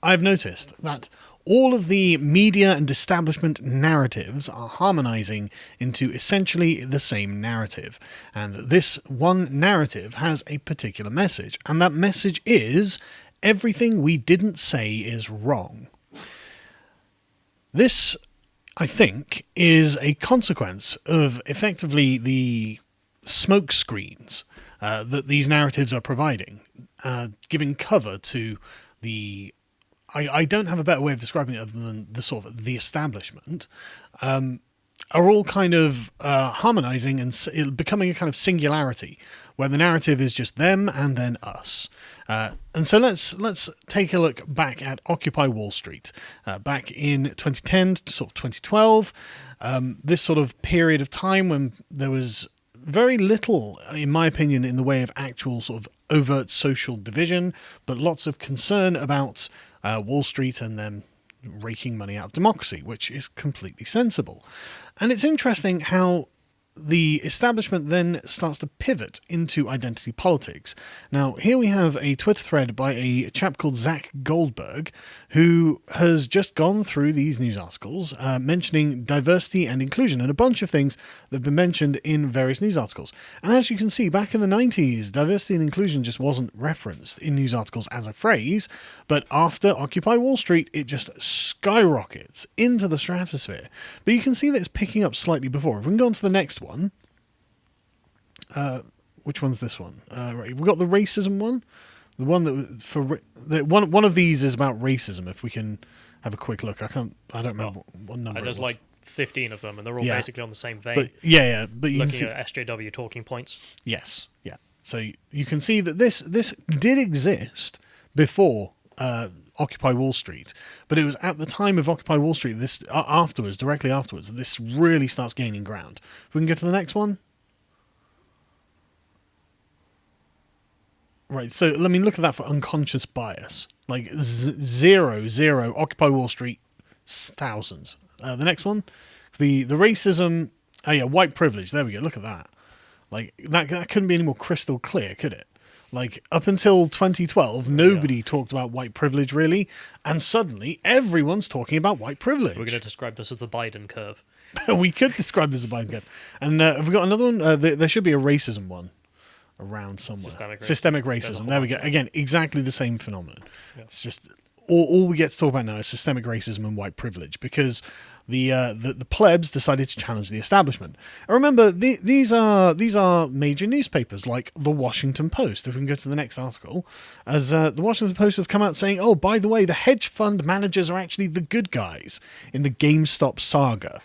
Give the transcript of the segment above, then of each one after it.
I've noticed that all of the media and establishment narratives are harmonizing into essentially the same narrative. And this one narrative has a particular message, and that message is everything we didn't say is wrong. This, I think, is a consequence of effectively the smoke screens that these narratives are providing, giving cover to the... I don't have a better way of describing it other than the sort of the establishment, are all kind of harmonizing and becoming a kind of singularity, where the narrative is just them and then us. And so let's take a look back at Occupy Wall Street, back in 2010 to sort of 2012, this sort of period of time when there was very little, in my opinion, in the way of actual sort of overt social division, but lots of concern about Wall Street and them raking money out of democracy, which is completely sensible. And it's interesting how the establishment then starts to pivot into identity politics. Now, here we have a Twitter thread by a chap called Zach Goldberg, who has just gone through these news articles mentioning diversity and inclusion and a bunch of things that have been mentioned in various news articles. And as you can see, back in the 90s, diversity and inclusion just wasn't referenced in news articles as a phrase, but after Occupy Wall Street, it just skyrockets into the stratosphere. But you can see that it's picking up slightly before. If we can go on to the next one. Which one's this one? Right, we've got the racism one. The one one of these is about racism. If we can have a quick look, I don't remember what number. There's like 15 of them, and they're all basically on the same vein. But but you looking can see, at SJW talking points. Yes, yeah. So you can see that this did exist before Occupy Wall Street, but it was at the time of Occupy Wall Street, this directly afterwards, this really starts gaining ground. If we can get to the next one. Right, so let me look at that for unconscious bias. Like zero, Occupy Wall Street, thousands. The next one, the racism, white privilege. There we go. Look at that. Like that couldn't be any more crystal clear, could it? Like up until 2012, nobody talked about white privilege really, and suddenly everyone's talking about white privilege. We're going to describe this as the Biden curve. We could describe this as a Biden curve. And have we got another one? There should be a racism one around somewhere. Systemic racism. There we go. Again, exactly the same phenomenon. Yeah. It's just all we get to talk about now is systemic racism and white privilege, because the plebs decided to challenge the establishment. And remember, these are major newspapers like the Washington Post. If we can go to the next article, as the Washington Post have come out saying, oh, by the way, the hedge fund managers are actually the good guys in the GameStop saga.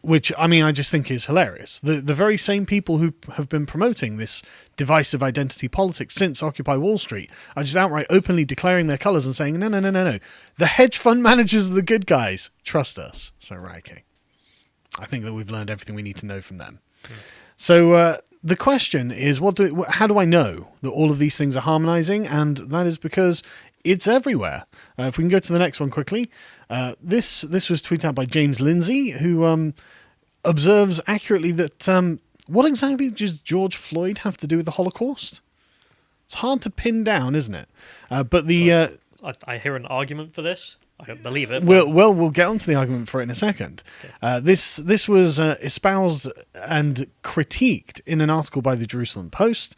Which, I mean, I just think is hilarious. The very same people who have been promoting this divisive identity politics since Occupy Wall Street are just outright openly declaring their colours and saying, no. The hedge fund managers are the good guys. Trust us. So, right, okay. I think that we've learned everything we need to know from them. So, the question is, how do I know that all of these things are harmonising? And that is because it's everywhere. If we can go to the next one quickly. This was tweeted out by James Lindsay, who observes accurately that what exactly does George Floyd have to do with the Holocaust? It's hard to pin down, isn't it? But the I hear an argument for this. I don't believe it. We'll get onto the argument for it in a second. Okay. This was espoused and critiqued in an article by the Jerusalem Post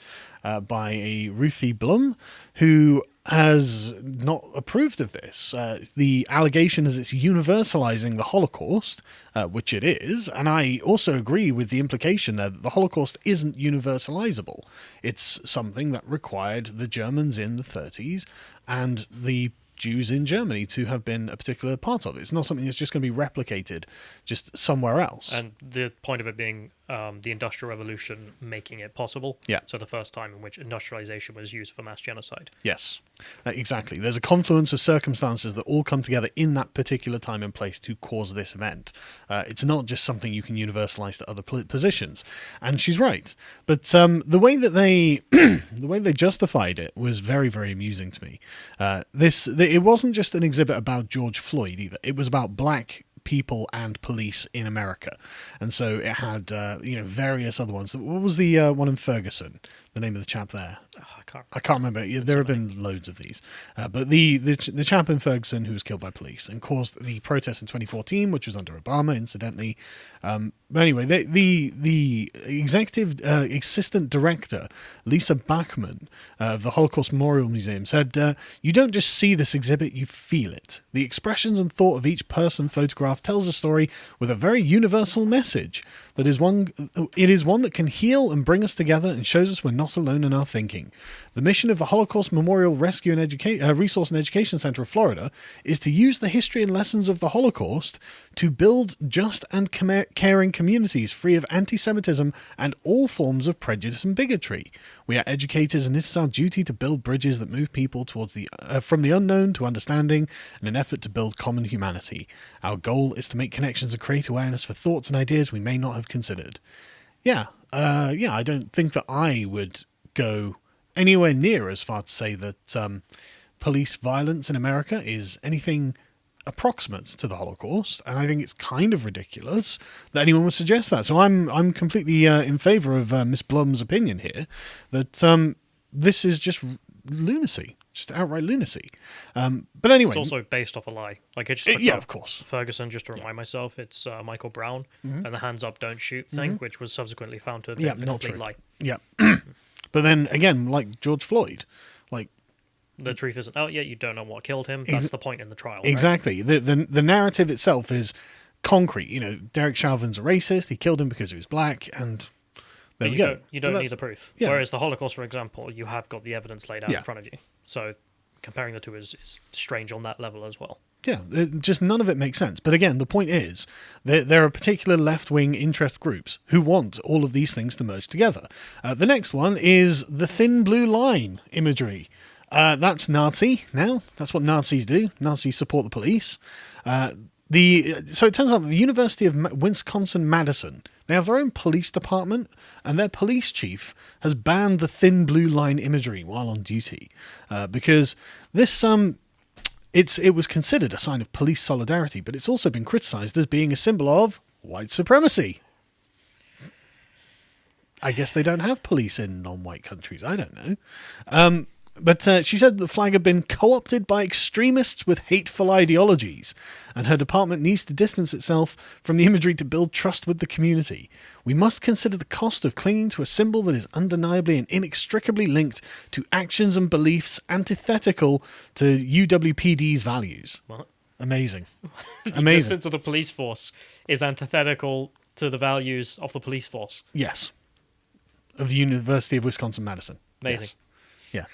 by a Ruthie Blum, who has not approved of this. The allegation is it's universalizing the Holocaust, which it is, and I also agree with the implication there that the Holocaust isn't universalizable. It's something that required the Germans in the 30s and the Jews in Germany to have been a particular part of it. It's not something that's just going to be replicated just somewhere else. And the point of it being the Industrial Revolution making it possible. Yeah. So the first time in which industrialization was used for mass genocide. Yes, exactly. There's a confluence of circumstances that all come together in that particular time and place to cause this event. It's not just something you can universalize to other positions. And she's right. But the way that they justified it was very, very amusing to me. It wasn't just an exhibit about George Floyd either. It was about black people and police in America. And so it had various other ones. What was the one in Ferguson? The name of the chap there? I can't remember. Yeah, there have been loads of these. But the chap in Ferguson who was killed by police and caused the protest in 2014, which was under Obama, incidentally. But anyway, the executive assistant director, Lisa Bachman, of the Holocaust Memorial Museum, said, "You don't just see this exhibit, you feel it. The expressions and thought of each person photographed tells a story with a very universal message. It is one that can heal and bring us together and shows us we're not alone in our thinking. The mission of the Holocaust Memorial Rescue and Resource and Education Center of Florida is to use the history and lessons of the Holocaust to build just and caring communities free of anti-Semitism and all forms of prejudice and bigotry. We are educators, and it is our duty to build bridges that move people towards from the unknown to understanding in an effort to build common humanity. Our goal is to make connections and create awareness for thoughts and ideas we may not have considered." Yeah, I don't think that I would go anywhere near as far to say that police violence in America is anything approximate to the Holocaust, and I think it's kind of ridiculous that anyone would suggest that. So I'm completely in favour of Miss Blum's opinion here, that this is just lunacy, just outright lunacy. But anyway, it's also based off a lie. Like it just yeah, of course. Ferguson, just to remind myself, it's Michael Brown and the hands up, don't shoot thing, which was subsequently found to have been a complete lie. Yeah. But then again, like George Floyd, like the truth isn't out yet. You don't know what killed him. That's the point in the trial. Exactly. Right? The narrative itself is concrete. You know, Derek Chauvin's a racist. He killed him because he was black, and there we go. You don't need the proof. Yeah. Whereas the Holocaust, for example, you have got the evidence laid out in front of you. So comparing the two is strange on that level as well. Yeah, just none of it makes sense. But again, the point is, there are particular left-wing interest groups who want all of these things to merge together. The next one is the thin blue line imagery. That's Nazi now. That's what Nazis do. Nazis support the police. So it turns out that the University of Wisconsin-Madison, they have their own police department, and their police chief has banned the thin blue line imagery while on duty because this it was considered a sign of police solidarity, but it's also been criticised as being a symbol of white supremacy. I guess they don't have police in non-white countries. I don't know. But she said the flag had been co-opted by extremists with hateful ideologies, and her department needs to distance itself from the imagery to build trust with the community. We must consider the cost of clinging to a symbol that is undeniably and inextricably linked to actions and beliefs antithetical to UWPD's values. What? Amazing. The existence of the police force is antithetical to the values of the police force. Yes. Of the University of Wisconsin-Madison. Amazing. Yes. Yeah.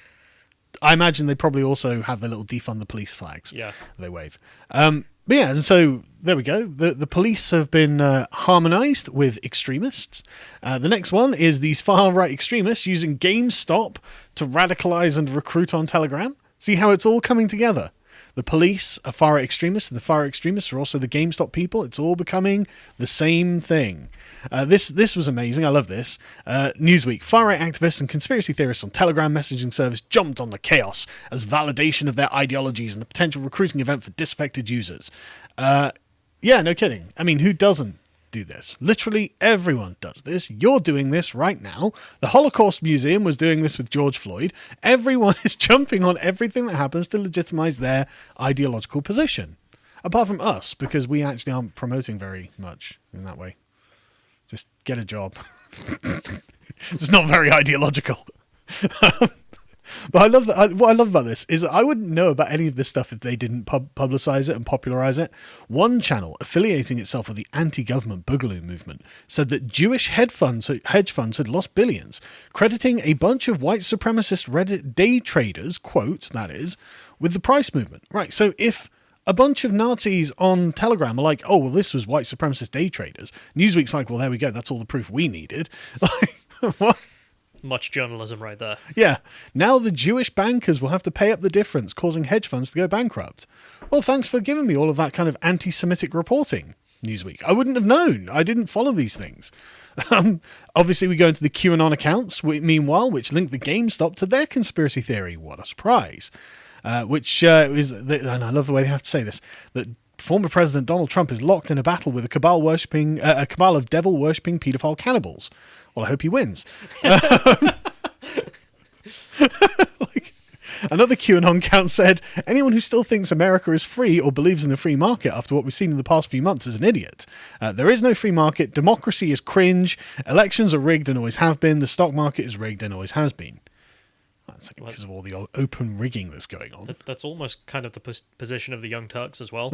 I imagine they probably also have their little defund the police flags. Yeah. They wave. But yeah, and so there we go. The police have been harmonised with extremists. The next one is these far-right extremists using Gamestop to radicalise and recruit on Telegram. See how it's all coming together. The police are far-right extremists, and the far-right extremists are also the GameStop people. It's all becoming the same thing. This was amazing. I love this. Newsweek. Far-right activists and conspiracy theorists on Telegram messaging service jumped on the chaos as validation of their ideologies and a potential recruiting event for disaffected users. Yeah, no kidding. I mean, who doesn't do this? Literally everyone does this. You're doing this right now. The Holocaust Museum was doing this with George Floyd. Everyone is jumping on everything that happens to legitimize their ideological position. Apart from us, because we actually aren't promoting very much in that way. Just get a job. It's not very ideological. But I love that. What I love about this is that I wouldn't know about any of this stuff if they didn't publicize it and popularize it. One channel affiliating itself with the anti-government Boogaloo movement said that Jewish hedge funds had lost billions, crediting a bunch of white supremacist Reddit day traders, quote, that is, with the price movement. Right, so if a bunch of Nazis on Telegram are like, oh, well, this was white supremacist day traders, Newsweek's like, well, there we go, that's all the proof we needed. Like, what? Much journalism right there. Yeah. Now the Jewish bankers will have to pay up the difference, causing hedge funds to go bankrupt. Well, thanks for giving me all of that kind of anti-Semitic reporting, Newsweek. I wouldn't have known. I didn't follow these things. Obviously, we go into the QAnon accounts, meanwhile, which link the GameStop to their conspiracy theory. What a surprise. Which is, and I love the way they have to say this, that former President Donald Trump is locked in a battle with a cabal of devil-worshipping paedophile cannibals. Well, I hope he wins. Like, another QAnon account said, anyone who still thinks America is free or believes in the free market after what we've seen in the past few months is an idiot. There is no free market. Democracy is cringe. Elections are rigged and always have been. The stock market is rigged and always has been. That's because of all the open rigging that's going on. That's almost kind of the position of the Young Turks as well.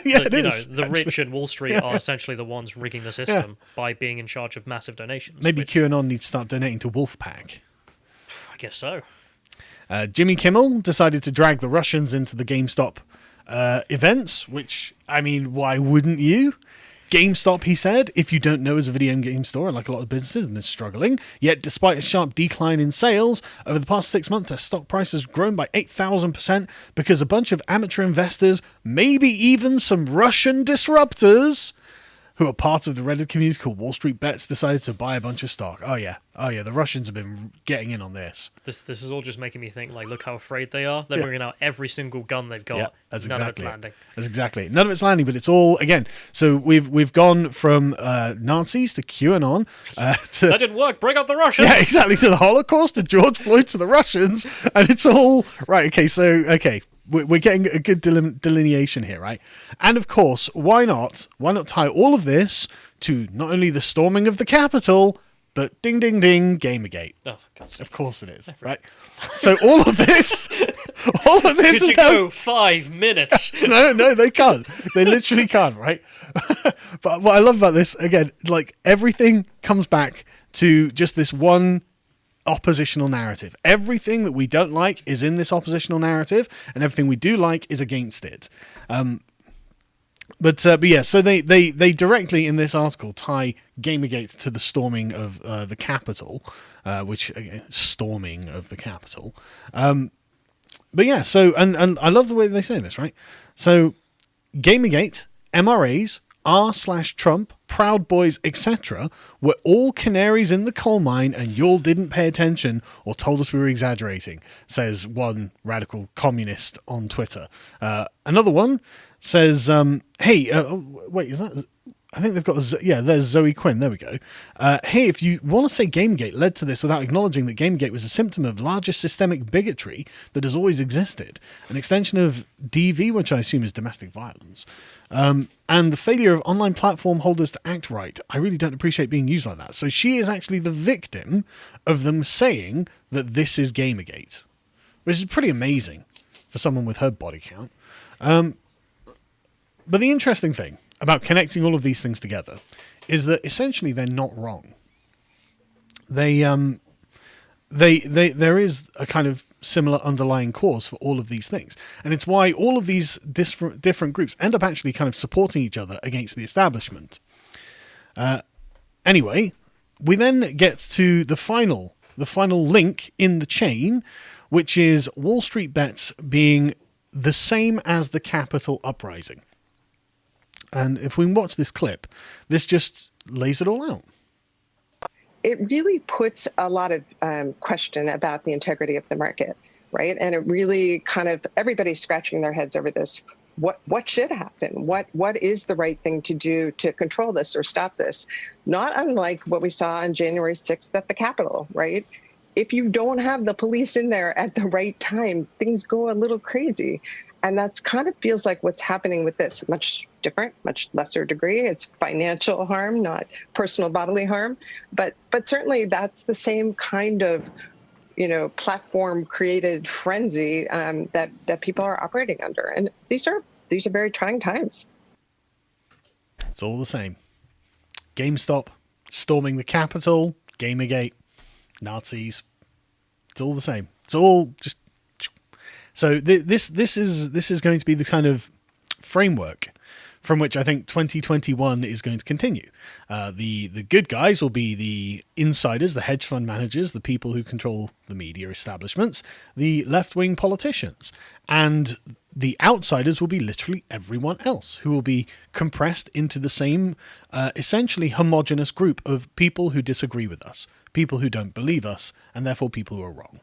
Yeah, it is. The rich and Wall Street are essentially the ones rigging the system by being in charge of massive donations. Maybe QAnon needs to start donating to Wolfpack. I guess so. Jimmy Kimmel decided to drag the Russians into the GameStop events, which, I mean, why wouldn't you? GameStop, he said, if you don't know, is a video game store, and like a lot of businesses, and is struggling. Yet, despite a sharp decline in sales, over the past 6 months, their stock price has grown by 8,000% because a bunch of amateur investors, maybe even some Russian disruptors, who are part of the Reddit community called Wall Street Bets, decided to buy a bunch of stock. Oh yeah, the Russians have been getting in on this. This is all just making me think, like, look how afraid they are. They're bringing out every single gun they've got. None of it's landing. That's exactly. None of it's landing, but it's all, again, so we've gone from Nazis to QAnon to... That didn't work, bring out the Russians! Yeah, exactly, to the Holocaust, to George Floyd, to the Russians, and it's all... Right, okay, we're getting a good delineation here, right? And of course, why not tie all of this to not only the storming of the Capitol, but ding, ding, ding, GamerGate. Oh, for God's sake. Of course it is, right? So all of this Could is you go 5 minutes? No, they can't. They literally can't, right? But what I love about this, again, like everything comes back to just this one oppositional narrative. Everything that we don't like is in this oppositional narrative, and everything we do like is against it. But yeah, so they directly in this article tie GamerGate to the storming of the Capitol, which again, storming of the Capitol. But yeah, so and I love the way they say this, right? So GamerGate, MRAs, R/Trump, Proud Boys, etc. were all canaries in the coal mine, and y'all didn't pay attention or told us we were exaggerating, says one radical communist on Twitter. Another one says, hey, wait, is that... I think they've got... there's Zoe Quinn. There we go. Hey, if you want to say GamerGate led to this without acknowledging that GamerGate was a symptom of larger systemic bigotry that has always existed, an extension of DV, which I assume is domestic violence, and the failure of online platform holders to act right, I really don't appreciate being used like that. So she is actually the victim of them saying that this is GamerGate, which is pretty amazing for someone with her body count. But the interesting thing about connecting all of these things together is that essentially they're not wrong. There is a kind of similar underlying cause for all of these things. And it's why all of these different groups end up actually kind of supporting each other against the establishment. Anyway, we then get to the final link in the chain, which is Wall Street Bets being the same as the Capitol uprising. And if we watch this clip, this just lays it all out. It really puts a lot of question about the integrity of the market, right? And it really kind of, everybody's scratching their heads over this. What should happen? What is the right thing to do to control this or stop this? Not unlike what we saw on January 6th at the Capitol, right? If you don't have the police in there at the right time, things go a little crazy. And that's kind of feels like what's happening with this. Much different, much lesser degree. It's financial harm, not personal bodily harm. But certainly that's the same kind of, platform created frenzy that people are operating under. And these are very trying times. It's all the same. GameStop, storming the Capitol, GamerGate, Nazis. It's all the same. It's all just... So this is going to be the kind of framework from which I think 2021 is going to continue. The good guys will be the insiders, the hedge fund managers, the people who control the media establishments, the left-wing politicians, and the outsiders will be literally everyone else who will be compressed into the same essentially homogenous group of people who disagree with us, people who don't believe us, and therefore people who are wrong.